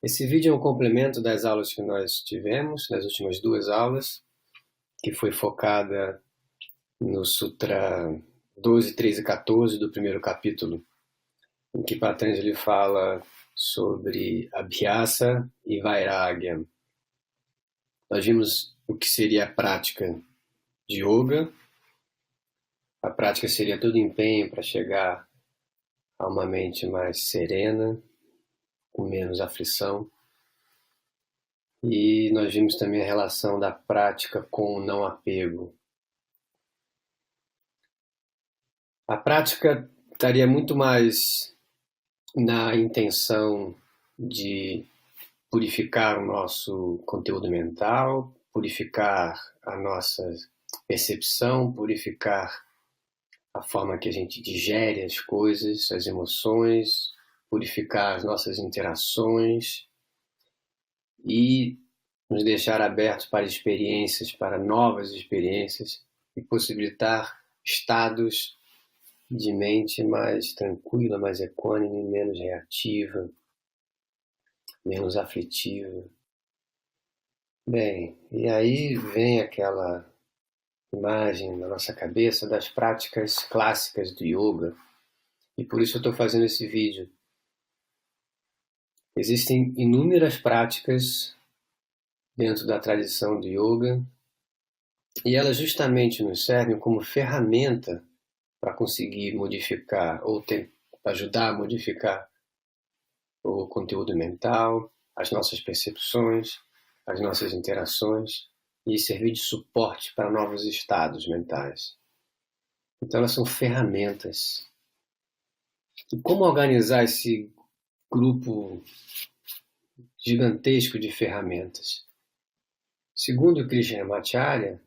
Esse vídeo é um complemento das aulas que nós tivemos, nas últimas duas aulas, que foi focada no Sutra 12, 13 e 14 do primeiro capítulo, em que Patanjali fala sobre Abhyasa e Vairagya. Nós vimos o que seria a prática de yoga. A prática seria todo empenho para chegar a uma mente mais serena, com menos aflição. E nós vimos também a relação da prática com o não apego. A prática estaria muito mais na intenção de purificar o nosso conteúdo mental, purificar a nossa percepção, purificar a forma que a gente digere as coisas, as emoções, purificar as nossas interações e nos deixar abertos para experiências, para novas experiências e possibilitar estados de mente mais tranquila, mais equânime, menos reativa, menos aflitiva. Bem, e aí vem aquela imagem na nossa cabeça das práticas clássicas do yoga, e por isso eu estou fazendo esse vídeo. Existem inúmeras práticas dentro da tradição do yoga, e elas justamente nos servem como ferramenta para conseguir modificar ou ajudar a modificar o conteúdo mental, as nossas percepções, as nossas interações e servir de suporte para novos estados mentais. Então elas são ferramentas. E como organizar esse grupo gigantesco de ferramentas? Segundo Krishnamacharya,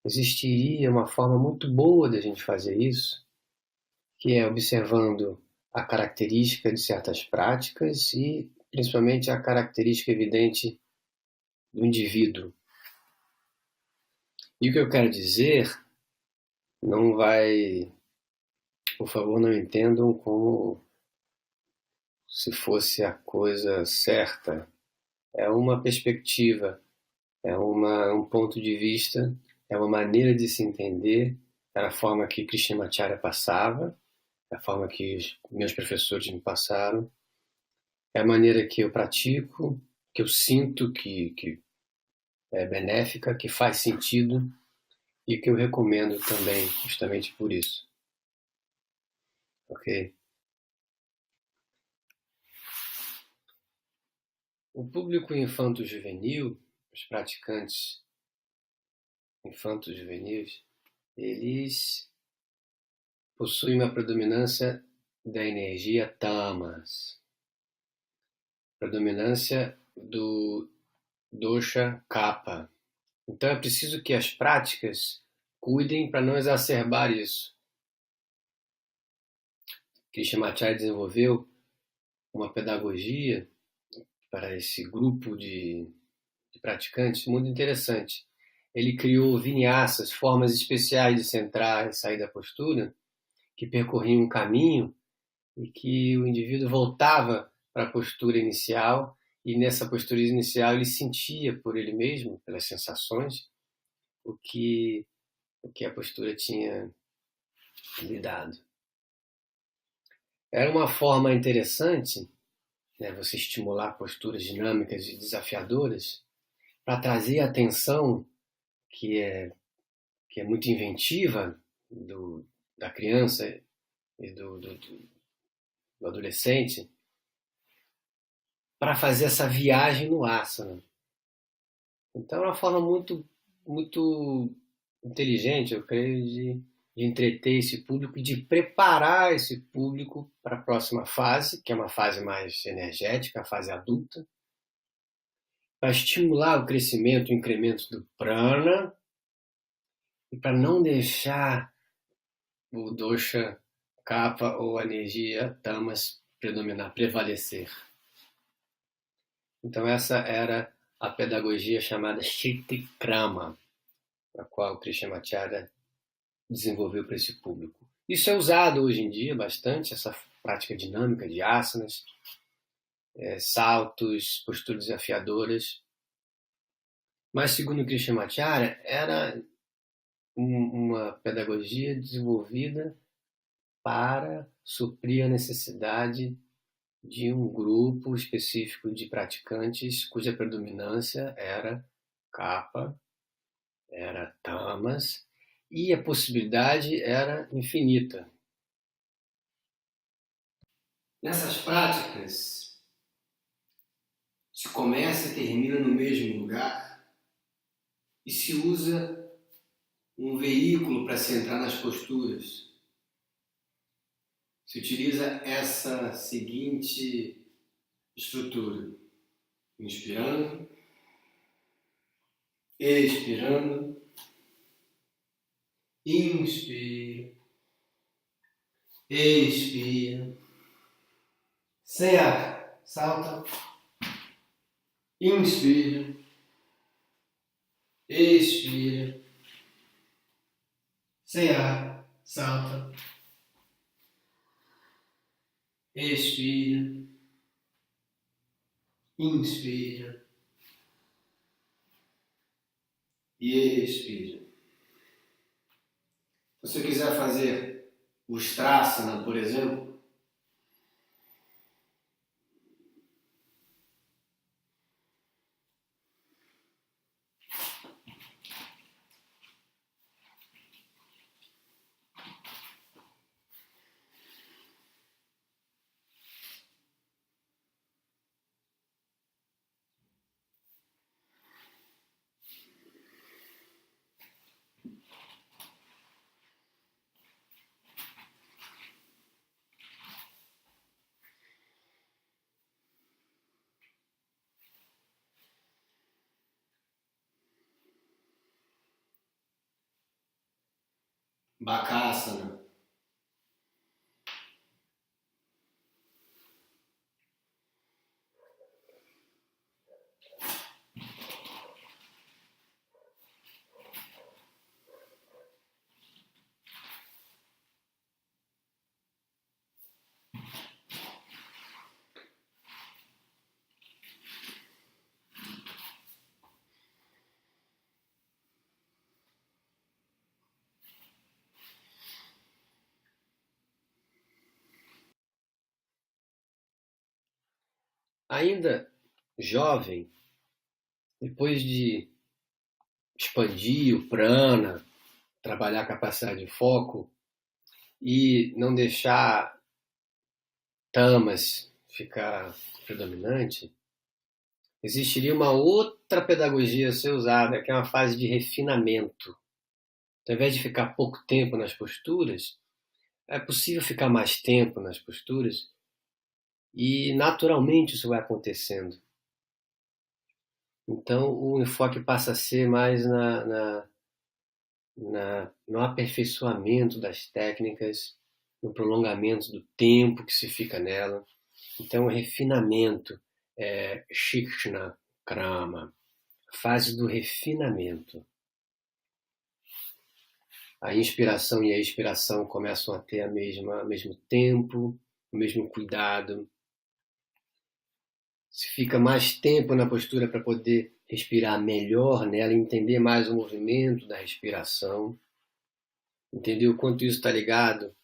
existiria uma forma muito boa de a gente fazer isso, que é observando a característica de certas práticas e principalmente a característica evidente do indivíduo. E o que eu quero dizer não vai, por favor, não entendam como se fosse a coisa certa. É uma perspectiva, é um ponto de vista, é uma maneira de se entender, é a forma que Krishnamacharya passava, é a forma que os meus professores me passaram, é a maneira que eu pratico, que eu sinto que é benéfica, que faz sentido e que eu recomendo também, justamente por isso. Ok? O público infanto-juvenil, os praticantes infanto-juvenis, eles possuem uma predominância da energia tamas, predominância do dosha kapha. Então é preciso que as práticas cuidem para não exacerbar isso. Krishnamacharya desenvolveu uma pedagogia para esse grupo de praticantes muito interessante. Ele criou vinyasas, formas especiais de se entrar e sair da postura, que percorriam um caminho e que o indivíduo voltava para a postura inicial, e nessa postura inicial ele sentia por ele mesmo, pelas sensações, o que a postura tinha lhe dado. Era uma forma interessante, né, você estimular posturas dinâmicas e desafiadoras para trazer a atenção que é muito inventiva da criança e do adolescente, para fazer essa viagem no asana. Então é uma forma muito, muito inteligente, eu creio, de entreter esse público e de preparar esse público para a próxima fase, que é uma fase mais energética, a fase adulta, para estimular o crescimento, o incremento do prana e para não deixar o dosha kapha ou a energia tamas predominar, prevalecer. Então essa era a pedagogia chamada Shakti Krama, a qual Krishnamacharya desenvolveu para esse público. Isso é usado hoje em dia bastante, essa prática dinâmica de asanas, saltos, posturas desafiadoras. Mas, segundo Krishnamacharya, era uma pedagogia desenvolvida para suprir a necessidade de um grupo específico de praticantes cuja predominância era Kapha, era Tamas, e a possibilidade era infinita. Nessas práticas, se começa e termina no mesmo lugar e se usa um veículo para se entrar nas posturas. Se utiliza essa seguinte estrutura: inspirando, expirando, inspira, expira, sem ar, salta, inspira, expira, sem ar, salta, expira, inspira e expira. Se você quiser fazer o Ustrasana, por exemplo, Bakasana. Ainda jovem, depois de expandir o prana, trabalhar a capacidade de foco e não deixar tamas ficar predominante, existiria uma outra pedagogia a ser usada, que é uma fase de refinamento. Então, ao invés de ficar pouco tempo nas posturas, é possível ficar mais tempo nas posturas e naturalmente isso vai acontecendo. Então o enfoque passa a ser mais no aperfeiçoamento das técnicas, no prolongamento do tempo que se fica nela. Então o refinamento é Shikshna Krama, fase do refinamento. A inspiração e a expiração começam a ter o mesmo tempo, o mesmo cuidado. Se fica mais tempo na postura para poder respirar melhor nela, entender mais o movimento da respiração, entender o quanto isso está ligado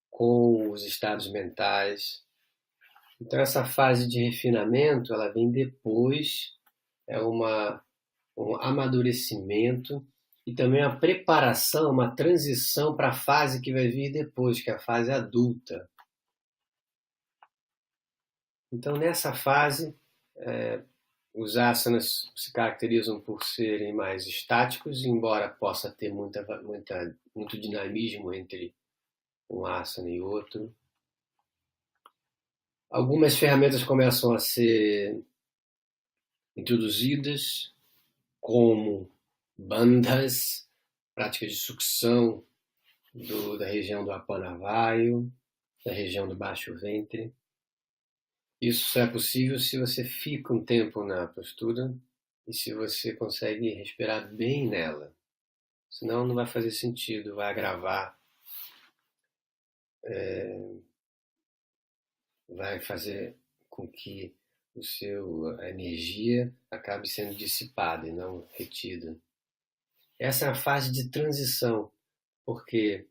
com os estados mentais. Então essa fase de refinamento, ela vem depois, é um amadurecimento e também a preparação, uma transição para a fase que vai vir depois, que é a fase adulta. Então, nessa fase, os asanas se caracterizam por serem mais estáticos, embora possa ter muito dinamismo entre um asana e outro. Algumas ferramentas começam a ser introduzidas, como bandhas, práticas de sucção da região do apanavaio, da região do baixo ventre. Isso só é possível se você fica um tempo na postura e se você consegue respirar bem nela. Senão não vai fazer sentido, vai agravar, vai fazer com que a energia acabe sendo dissipada e não retida. Essa é a fase de transição, porque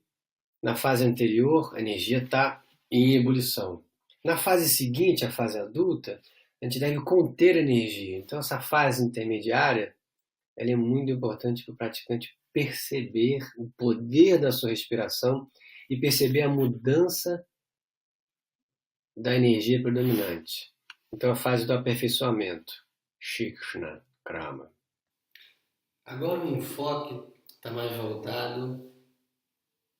na fase anterior a energia está em ebulição. Na fase seguinte, a fase adulta, a gente deve conter a energia. Então essa fase intermediária ela é muito importante para o praticante perceber o poder da sua respiração e perceber a mudança da energia predominante. Então a fase do aperfeiçoamento, Shikshna Krama. Agora o enfoque está mais voltado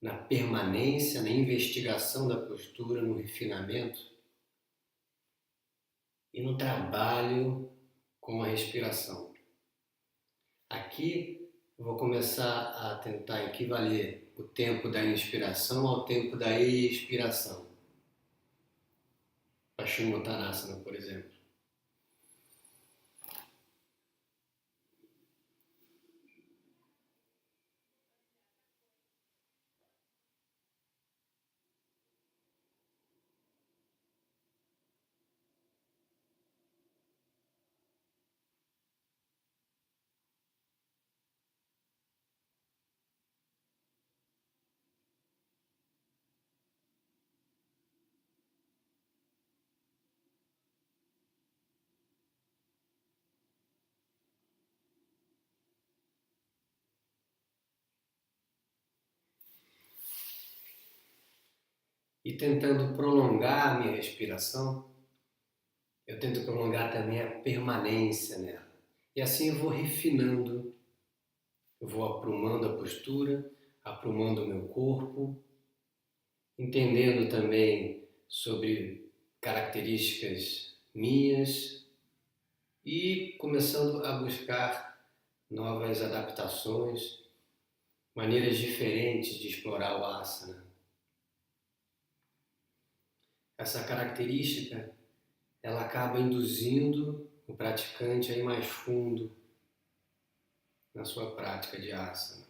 na permanência, na investigação da postura, no refinamento e no trabalho com a respiração. Aqui eu vou começar a tentar equivaler o tempo da inspiração ao tempo da expiração. Paschimottanasana, por exemplo. E tentando prolongar a minha respiração, eu tento prolongar também a permanência nela. E assim eu vou refinando, eu vou aprumando a postura, aprumando o meu corpo, entendendo também sobre características minhas e começando a buscar novas adaptações, maneiras diferentes de explorar o asana. Essa característica, ela acaba induzindo o praticante a ir mais fundo na sua prática de asana.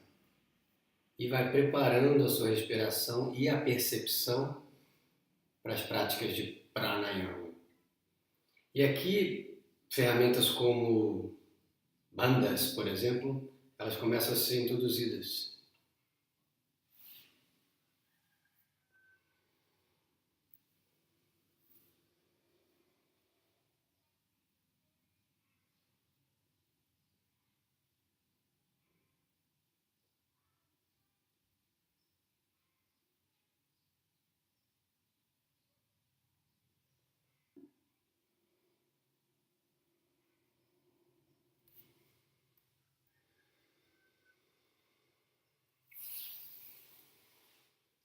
E vai preparando a sua respiração e a percepção para as práticas de pranayama. E aqui, ferramentas como bandhas, por exemplo, elas começam a ser introduzidas.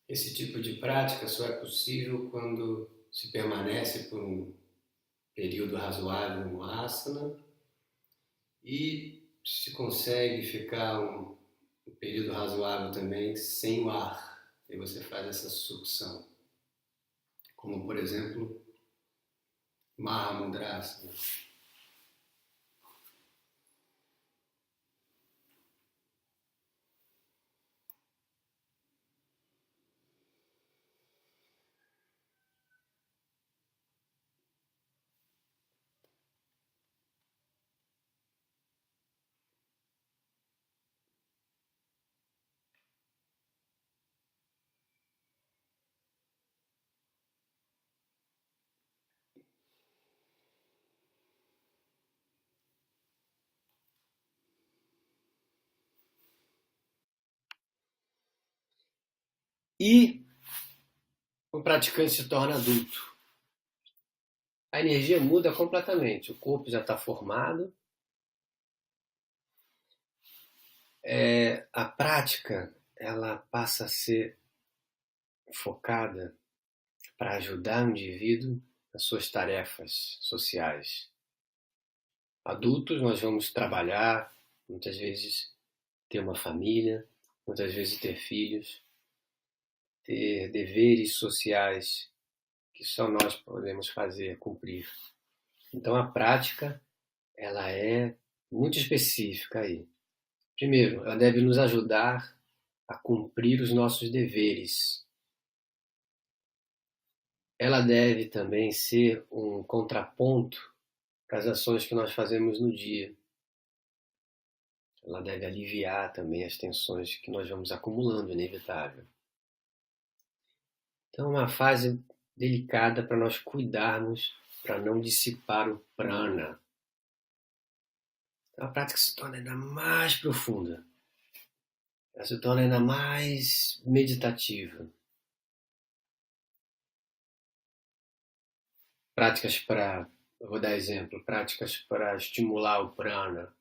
Esse tipo de prática só é possível quando se permanece por um período razoável no asana e se consegue ficar um período razoável também sem o ar. E você faz essa sucção. Como, por exemplo, Mahamudrasana. E o praticante se torna adulto. A energia muda completamente, o corpo já está formado. A prática ela passa a ser focada para ajudar o indivíduo nas suas tarefas sociais. Adultos, nós vamos trabalhar, muitas vezes ter uma família, muitas vezes ter filhos, ter deveres sociais que só nós podemos fazer, cumprir. Então a prática, ela é muito específica aí. Primeiro, ela deve nos ajudar a cumprir os nossos deveres. Ela deve também ser um contraponto para as ações que nós fazemos no dia. Ela deve aliviar também as tensões que nós vamos acumulando, inevitável. Então, é uma fase delicada para nós cuidarmos, para não dissipar o prana. Então, a prática se torna ainda mais profunda. Ela se torna ainda mais meditativa. Práticas para, eu vou dar exemplo, práticas para estimular o prana.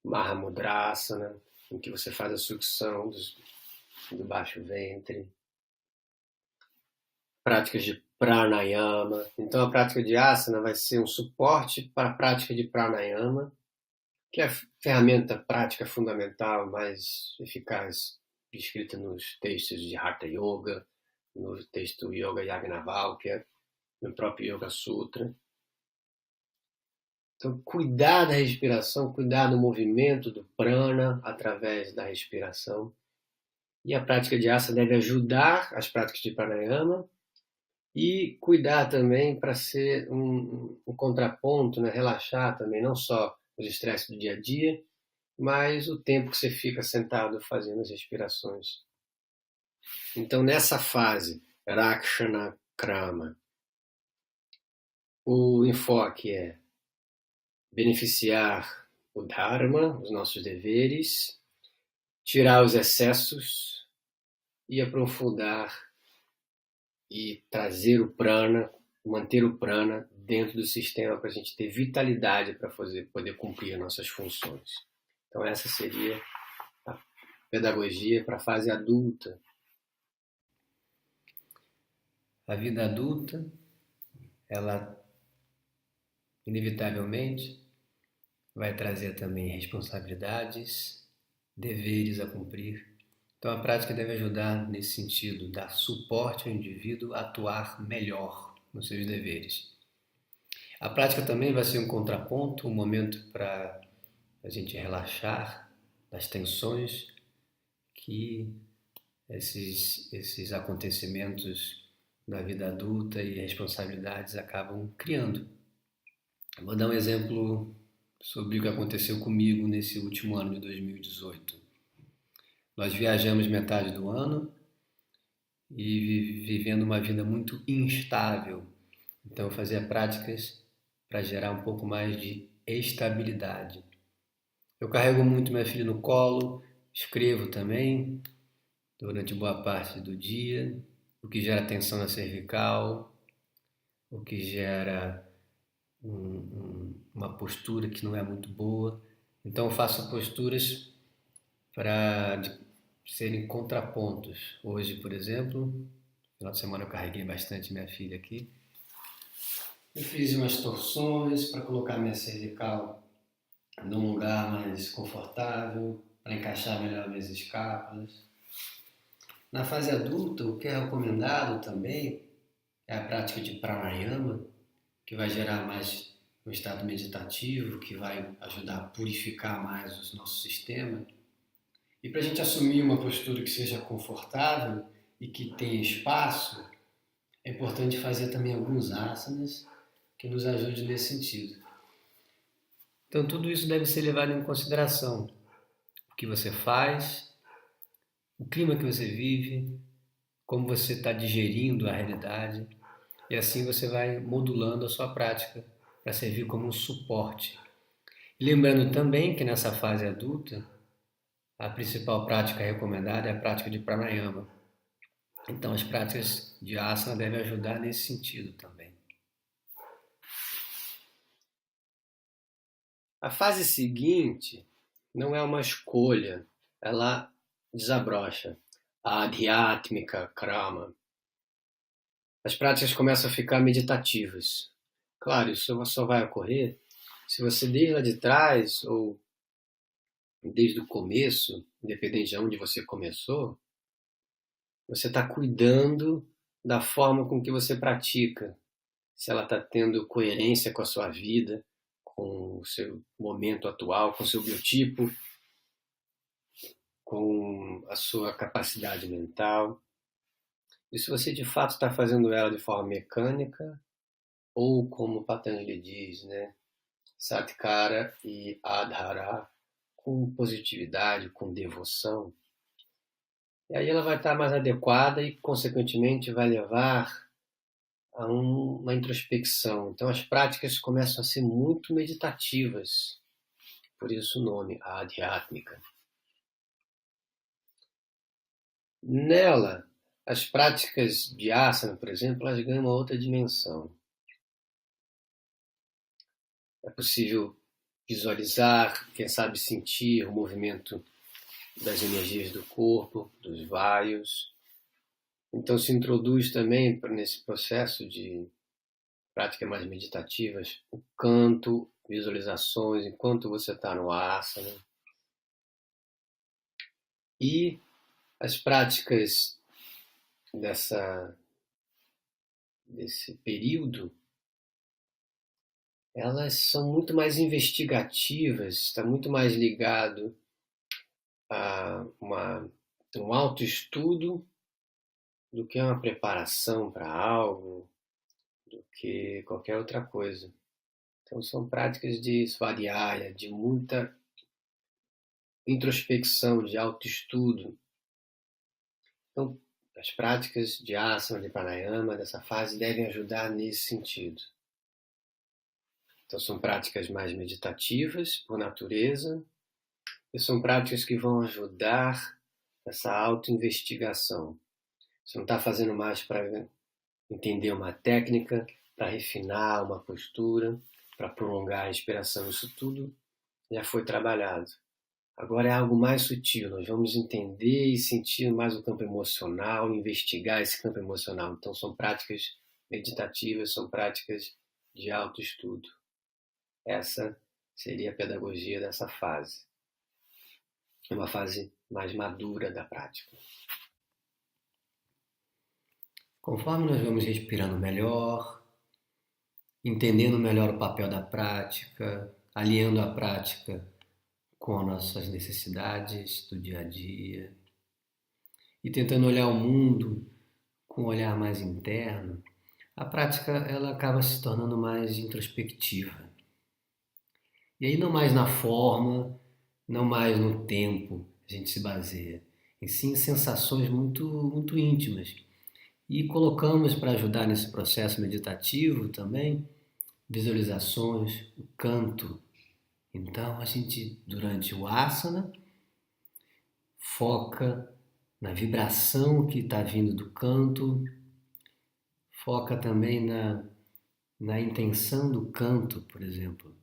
Mahamudrasana, em que você faz a sucção do baixo ventre. Práticas de pranayama. Então a prática de asana vai ser um suporte para a prática de pranayama, que é a ferramenta prática fundamental mais eficaz descrita nos textos de Hatha Yoga, no texto Yoga Yagnavalkya, no próprio Yoga Sutra. Então, cuidar da respiração, cuidar do movimento do prana através da respiração. E a prática de asana deve ajudar as práticas de pranayama e cuidar também para ser um contraponto, né? Relaxar também, não só os estresses do dia a dia, mas o tempo que você fica sentado fazendo as respirações. Então, nessa fase, Rakshana Krama, o enfoque é beneficiar o Dharma, os nossos deveres, tirar os excessos e aprofundar e trazer o prana, manter o prana dentro do sistema para a gente ter vitalidade para poder cumprir nossas funções. Então essa seria a pedagogia para a fase adulta. A vida adulta, ela inevitavelmente vai trazer também responsabilidades, deveres a cumprir. Então a prática deve ajudar nesse sentido, dar suporte ao indivíduo a atuar melhor nos seus deveres. A prática também vai ser um contraponto, um momento para a gente relaxar das tensões que esses acontecimentos da vida adulta e responsabilidades acabam criando. Eu vou dar um exemplo sobre o que aconteceu comigo nesse último ano de 2018. Nós viajamos metade do ano e vivendo uma vida muito instável. Então eu fazia práticas para gerar um pouco mais de estabilidade. Eu carrego muito minha filha no colo, escrevo também durante boa parte do dia, o que gera tensão na cervical, o que gera uma postura que não é muito boa. Então eu faço posturas para serem contrapontos. Hoje, por exemplo, no final de semana eu carreguei bastante minha filha aqui. Eu fiz umas torções para colocar minha cervical num lugar mais confortável, para encaixar melhor minhas escápulas. Na fase adulta, o que é recomendado também é a prática de pranayama, que vai gerar mais um estado meditativo, que vai ajudar a purificar mais o nosso sistema. E para a gente assumir uma postura que seja confortável e que tenha espaço, é importante fazer também alguns asanas que nos ajudem nesse sentido. Então tudo isso deve ser levado em consideração. O que você faz, o clima que você vive, como você está digerindo a realidade, e assim você vai modulando a sua prática para servir como um suporte. E lembrando também que nessa fase adulta, a principal prática recomendada é a prática de pranayama. Então as práticas de asana devem ajudar nesse sentido também. A fase seguinte não é uma escolha, ela desabrocha. A Adhyatmika Krama. As práticas começam a ficar meditativas. Claro, isso só vai ocorrer se você desde lá de trás ou desde o começo, independente de onde você começou, você está cuidando da forma com que você pratica. Se ela está tendo coerência com a sua vida, com o seu momento atual, com o seu biotipo, com a sua capacidade mental. E se você de fato está fazendo ela de forma mecânica, ou como Patanjali diz, né? Satkara e Adhara, com positividade, com devoção. E aí ela vai estar mais adequada e, consequentemente, vai levar a uma introspecção. Então as práticas começam a ser muito meditativas, por isso o nome, a Adhyatmika. Nela, as práticas de asana, por exemplo, elas ganham uma outra dimensão. É possível visualizar, quem sabe sentir o movimento das energias do corpo, dos vaios. Então se introduz também nesse processo de práticas mais meditativas o canto, visualizações enquanto você está no asana. E as práticas desse período, elas são muito mais investigativas, está muito mais ligado a um autoestudo do que uma preparação para algo, do que qualquer outra coisa. Então são práticas de svadhyaya, de muita introspecção, de autoestudo. Então as práticas de asana, de pranayama, dessa fase, devem ajudar nesse sentido. Então são práticas mais meditativas, por natureza, e são práticas que vão ajudar essa autoinvestigação. Você não está fazendo mais para entender uma técnica, para refinar uma postura, para prolongar a respiração. Isso tudo já foi trabalhado. Agora é algo mais sutil. Nós vamos entender e sentir mais o campo emocional, investigar esse campo emocional. Então são práticas meditativas, são práticas de autoestudo. Essa seria a pedagogia dessa fase. É uma fase mais madura da prática. Conforme nós vamos respirando melhor, entendendo melhor o papel da prática, alinhando a prática com as nossas necessidades do dia a dia e tentando olhar o mundo com um olhar mais interno, a prática ela acaba se tornando mais introspectiva. E aí não mais na forma, não mais no tempo a gente se baseia, e sim em sensações muito íntimas. E colocamos para ajudar nesse processo meditativo também visualizações, o canto. Então a gente, durante o asana, foca na vibração que está vindo do canto, foca também na intenção do canto, por exemplo.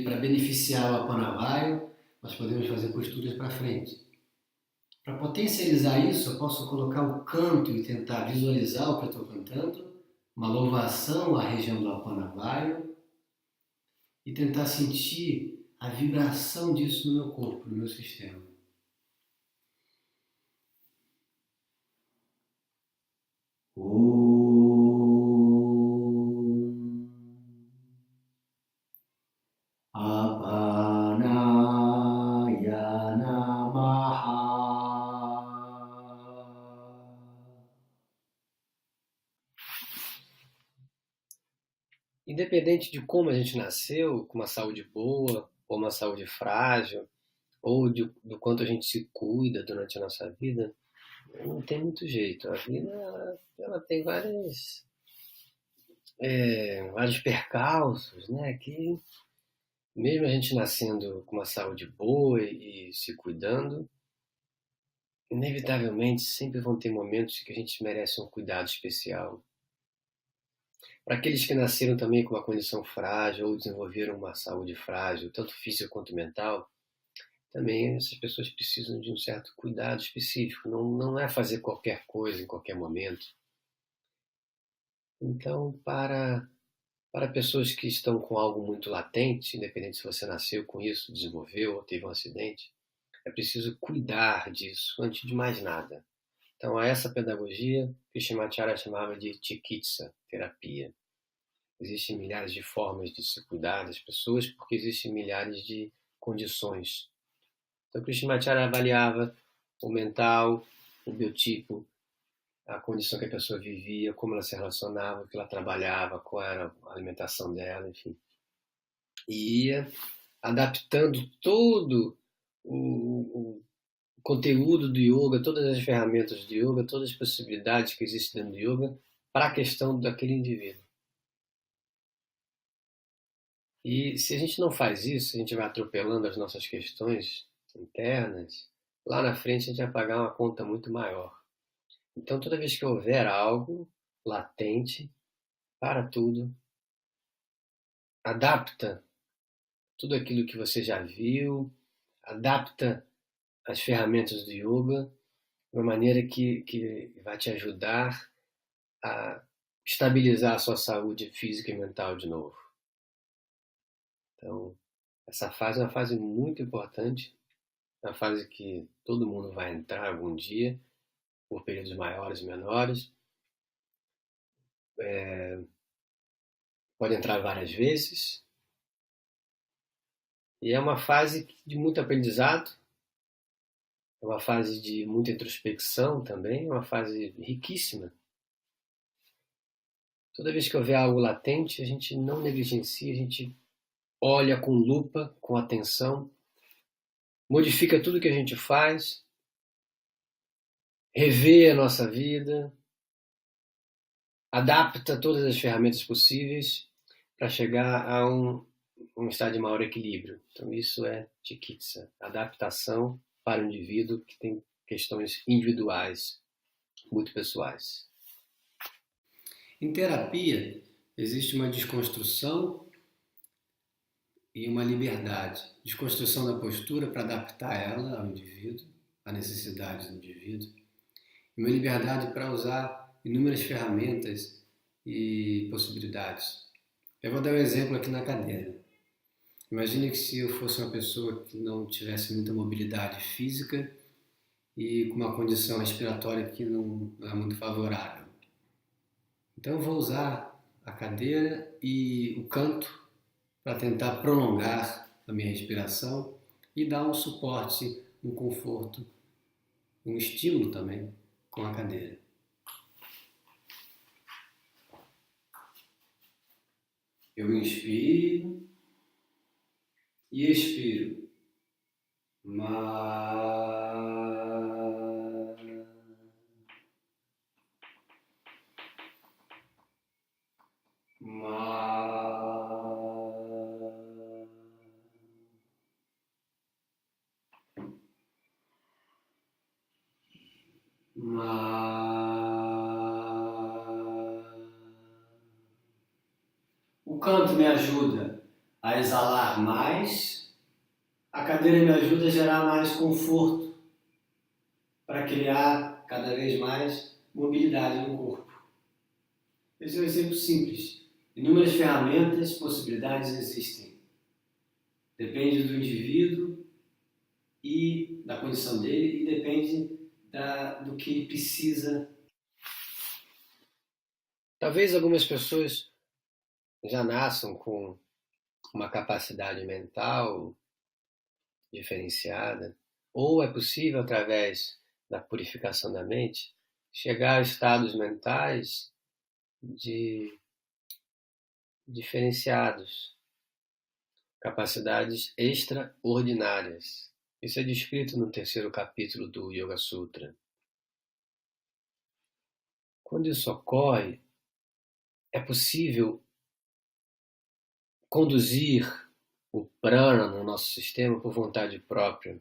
Para beneficiar o Apanavaio, nós podemos fazer posturas para frente. Para potencializar isso, eu posso colocar o canto e tentar visualizar o que eu estou cantando, uma louvação à região do Apanavaio, e tentar sentir a vibração disso no meu corpo, no meu sistema. Apanaya Namaha. Independente de como a gente nasceu, com uma saúde boa ou uma saúde frágil, ou do quanto a gente se cuida durante a nossa vida, não tem muito jeito. A vida ela tem vários percalços, né? Que mesmo a gente nascendo com uma saúde boa e se cuidando, inevitavelmente sempre vão ter momentos que a gente merece um cuidado especial. Para aqueles que nasceram também com uma condição frágil ou desenvolveram uma saúde frágil, tanto física quanto mental, também essas pessoas precisam de um certo cuidado específico. Não é fazer qualquer coisa em qualquer momento. Então, para pessoas que estão com algo muito latente, independente se você nasceu com isso, desenvolveu ou teve um acidente, é preciso cuidar disso antes de mais nada. Então, a essa pedagogia, Krishnamacharya chamava de Chikitsa, terapia. Existem milhares de formas de se cuidar das pessoas porque existem milhares de condições. Então, Krishnamacharya avaliava o mental, o biotipo, a condição que a pessoa vivia, como ela se relacionava, o que ela trabalhava, qual era a alimentação dela, enfim. E ia adaptando todo o conteúdo do yoga, todas as ferramentas do yoga, todas as possibilidades que existem dentro do yoga para a questão daquele indivíduo. E se a gente não faz isso, a gente vai atropelando as nossas questões internas, lá na frente a gente vai pagar uma conta muito maior. Então, toda vez que houver algo latente, para tudo, adapta tudo aquilo que você já viu, adapta as ferramentas do yoga de uma maneira que vai te ajudar a estabilizar a sua saúde física e mental de novo. Então, essa fase é uma fase muito importante, é uma fase que todo mundo vai entrar algum dia, por períodos maiores e menores. Pode entrar várias vezes. E é uma fase de muito aprendizado, é uma fase de muita introspecção também, é uma fase riquíssima. Toda vez que houver algo latente, a gente não negligencia, a gente olha com lupa, com atenção, modifica tudo que a gente faz, revê a nossa vida, adapta todas as ferramentas possíveis para chegar a um estado de maior equilíbrio. Então isso é Chikitsa, adaptação para o indivíduo que tem questões individuais, muito pessoais. Em terapia, existe uma desconstrução e uma liberdade. Desconstrução da postura para adaptar ela ao indivíduo, à necessidade do indivíduo. E uma liberdade para usar inúmeras ferramentas e possibilidades. Eu vou dar um exemplo aqui na cadeira. Imagine que se eu fosse uma pessoa que não tivesse muita mobilidade física e com uma condição respiratória que não é muito favorável. Então eu vou usar a cadeira e o canto para tentar prolongar a minha respiração e dar um suporte, um conforto, um estímulo também com a cadeira. Eu inspiro e expiro. O canto me ajuda a exalar mais, a cadeira me ajuda a gerar mais conforto para criar cada vez mais mobilidade no corpo. Esse é um exemplo simples. Inúmeras ferramentas, possibilidades existem. Depende do indivíduo e da condição dele e depende do que ele precisa. Talvez algumas pessoas já nasçam com uma capacidade mental diferenciada, ou é possível, através da purificação da mente, chegar a estados mentais diferenciados, capacidades extraordinárias. Isso é descrito no 3º capítulo do Yoga Sutra. Quando isso ocorre, é possível conduzir o prana no nosso sistema por vontade própria.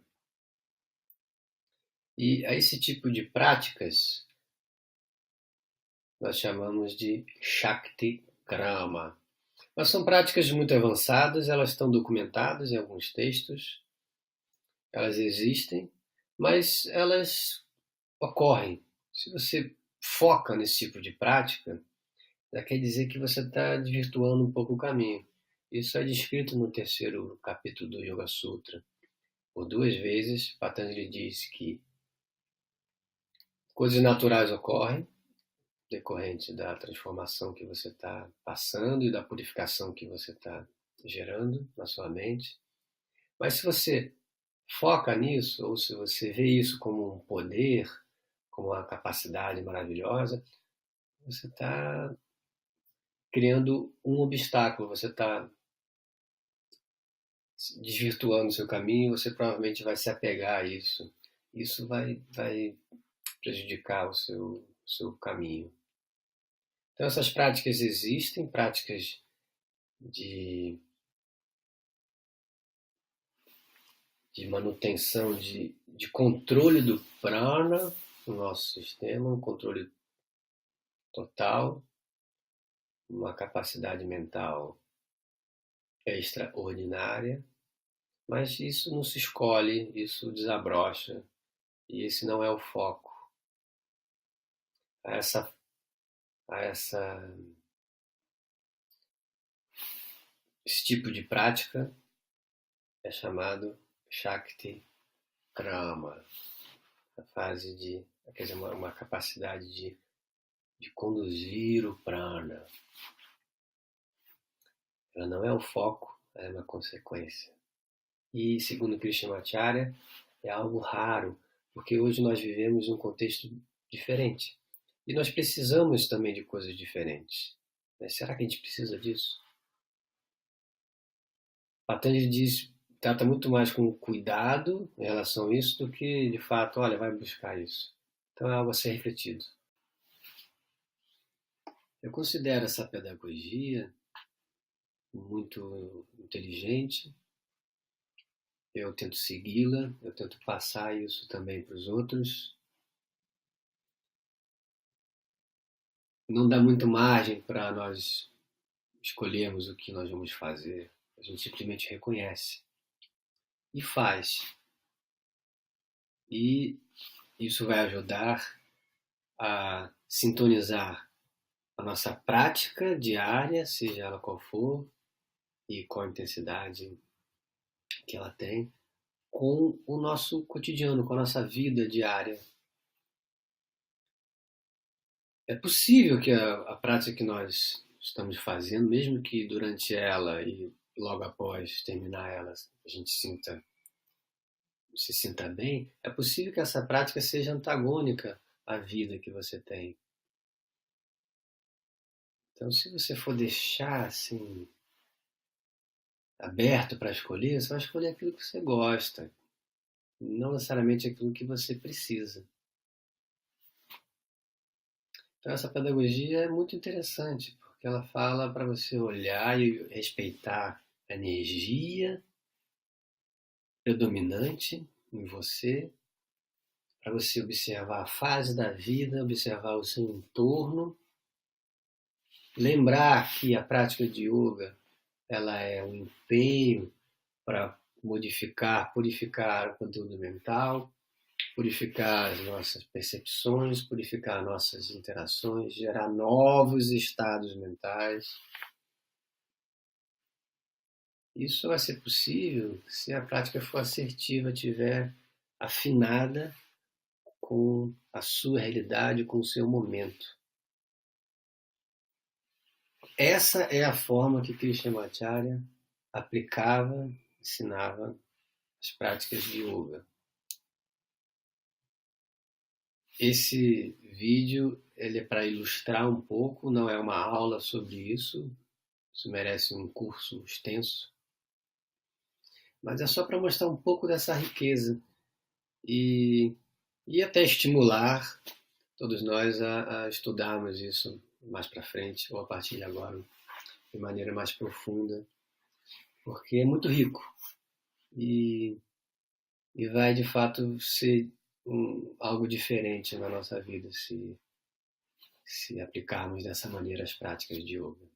E a esse tipo de práticas nós chamamos de Shakti Krama. Mas são práticas muito avançadas, elas estão documentadas em alguns textos, elas existem, mas elas ocorrem. Se você foca nesse tipo de prática, já quer dizer que você está desvirtuando um pouco o caminho. Isso é descrito no 3º capítulo do Yoga Sutra. Por 2 vezes, Patanjali diz que coisas naturais ocorrem, decorrente da transformação que você está passando e da purificação que você está gerando na sua mente. Mas se você foca nisso, ou se você vê isso como um poder, como uma capacidade maravilhosa, você está criando um obstáculo, você está desvirtuando o seu caminho, você provavelmente vai se apegar a isso. Isso vai prejudicar o seu caminho. Então, essas práticas existem, práticas de, de manutenção, de controle do prana no nosso sistema, um controle total, uma capacidade mental extraordinária, mas isso não se escolhe, isso desabrocha, e esse não é o foco. A essa, a essa, esse tipo de prática é chamado Shakti Krama, a fase de, quer dizer, uma capacidade de conduzir o prana. Ela não é o foco, ela é uma consequência. E, segundo Krishnamacharya, é algo raro, porque hoje nós vivemos um contexto diferente. E nós precisamos também de coisas diferentes. Mas será que a gente precisa disso? Patanjali diz, trata muito mais com cuidado em relação a isso do que, de fato, olha, vai buscar isso. Então é algo a ser refletido. Eu considero essa pedagogia muito inteligente. Eu tento segui-la, eu tento passar isso também para os outros. Não dá muito margem para nós escolhermos o que nós vamos fazer. A gente simplesmente reconhece e faz. E isso vai ajudar a sintonizar a nossa prática diária, seja ela qual for, e com a intensidade que ela tem, com o nosso cotidiano, com a nossa vida diária. É possível que a prática que nós estamos fazendo, mesmo que durante ela e logo após terminar ela a gente se sinta bem, é possível que essa prática seja antagônica à vida que você tem. Então, se você for deixar assim aberto para escolher, você vai escolher aquilo que você gosta, não necessariamente aquilo que você precisa. Então, essa pedagogia é muito interessante, porque ela fala para você olhar e respeitar a energia predominante em você, para você observar a fase da vida, observar o seu entorno, lembrar que a prática de yoga ela é um empenho para modificar, purificar o conteúdo mental, purificar as nossas percepções, purificar nossas interações, gerar novos estados mentais. Isso vai ser possível se a prática for assertiva, estiver afinada com a sua realidade, com o seu momento. Essa é a forma que Krishnamacharya aplicava, ensinava as práticas de yoga. Esse vídeo ele é para ilustrar um pouco, não é uma aula sobre isso, isso merece um curso extenso, mas é só para mostrar um pouco dessa riqueza e até estimular todos nós a estudarmos isso mais para frente ou a partir de agora de maneira mais profunda, porque é muito rico e vai de fato ser algo diferente na nossa vida se aplicarmos dessa maneira as práticas de yoga.